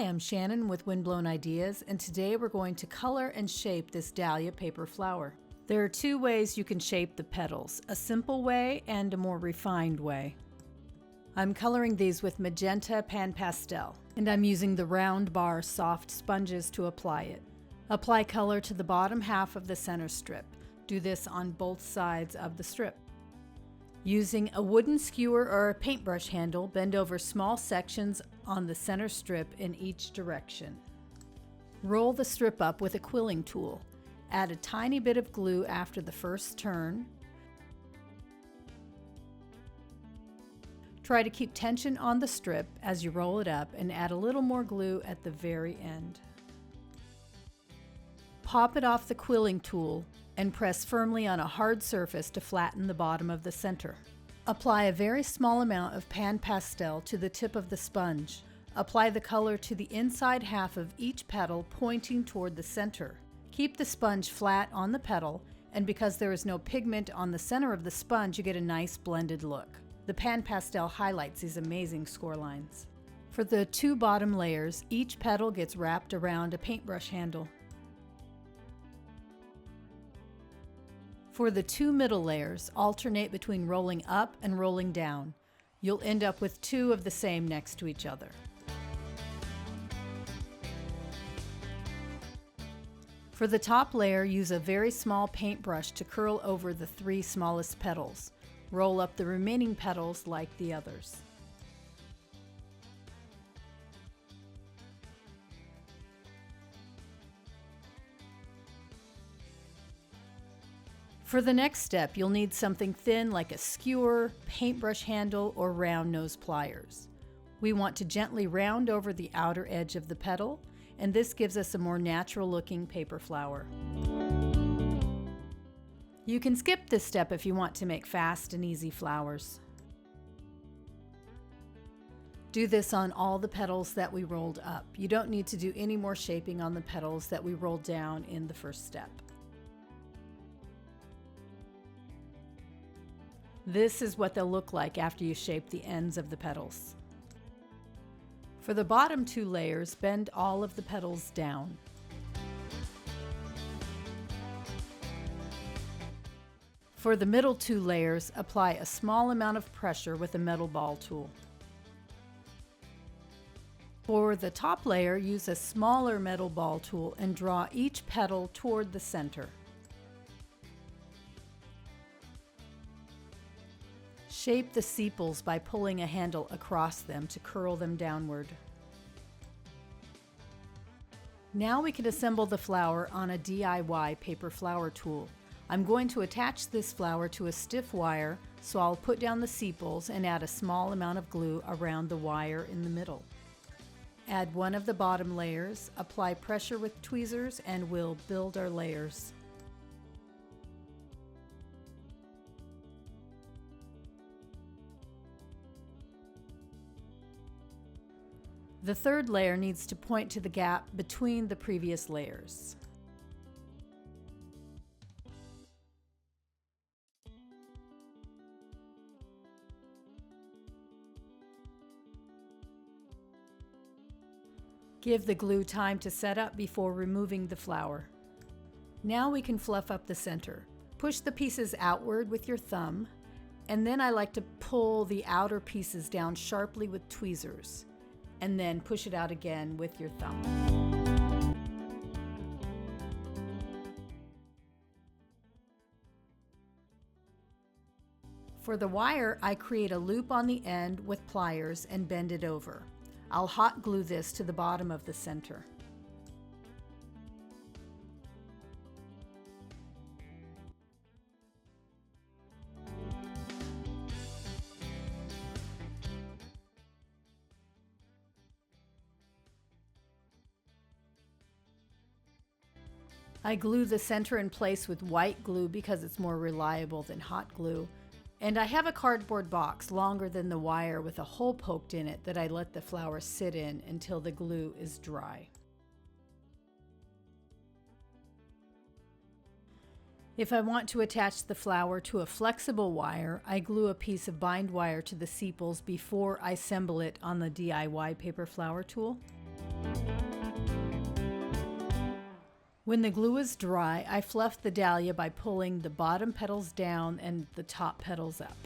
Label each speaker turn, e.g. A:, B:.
A: Hi, I'm Shannon with Windblown Ideas, and today we're going to color and shape this dahlia paper flower. There are two ways you can shape the petals, a simple way and a more refined way. I'm coloring these with magenta pan pastel, and I'm using the round bar soft sponges to apply it. Apply color to the bottom half of the center strip. Do this on both sides of the strip. Using a wooden skewer or a paintbrush handle, bend over small sections on the center strip in each direction. Roll the strip up with a quilling tool. Add a tiny bit of glue after the first turn. Try to keep tension on the strip as you roll it up and add a little more glue at the very end. Pop it off the quilling tool and press firmly on a hard surface to flatten the bottom of the center. Apply a very small amount of pan pastel to the tip of the sponge. Apply the color to the inside half of each petal pointing toward the center. Keep the sponge flat on the petal, and because there is no pigment on the center of the sponge, you get a nice blended look. The pan pastel highlights these amazing score lines. For the two bottom layers, each petal gets wrapped around a paintbrush handle. For the two middle layers, alternate between rolling up and rolling down. You'll end up with two of the same next to each other. For the top layer, use a very small paintbrush to curl over the three smallest petals. Roll up the remaining petals like the others. For the next step, you'll need something thin like a skewer, paintbrush handle, or round nose pliers. We want to gently round over the outer edge of the petal, and this gives us a more natural looking paper flower. You can skip this step if you want to make fast and easy flowers. Do this on all the petals that we rolled up. You don't need to do any more shaping on the petals that we rolled down in the first step. This is what they'll look like after you shape the ends of the petals. For the bottom two layers, bend all of the petals down. For the middle two layers, apply a small amount of pressure with a metal ball tool. For the top layer, use a smaller metal ball tool and draw each petal toward the center. Shape the sepals by pulling a handle across them to curl them downward. Now we can assemble the flower on a DIY paper flower tool. I'm going to attach this flower to a stiff wire, so I'll put down the sepals and add a small amount of glue around the wire in the middle. Add one of the bottom layers, apply pressure with tweezers, and we'll build our layers. The third layer needs to point to the gap between the previous layers. Give the glue time to set up before removing the flower. Now we can fluff up the center. Push the pieces outward with your thumb, and then I like to pull the outer pieces down sharply with tweezers, and then push it out again with your thumb. For the wire, I create a loop on the end with pliers and bend it over. I'll hot glue this to the bottom of the center. I glue the center in place with white glue because it's more reliable than hot glue. And I have a cardboard box longer than the wire with a hole poked in it that I let the flower sit in until the glue is dry. If I want to attach the flower to a flexible wire, I glue a piece of bind wire to the sepals before I assemble it on the DIY paper flower tool. When the glue is dry, I fluff the dahlia by pulling the bottom petals down and the top petals up.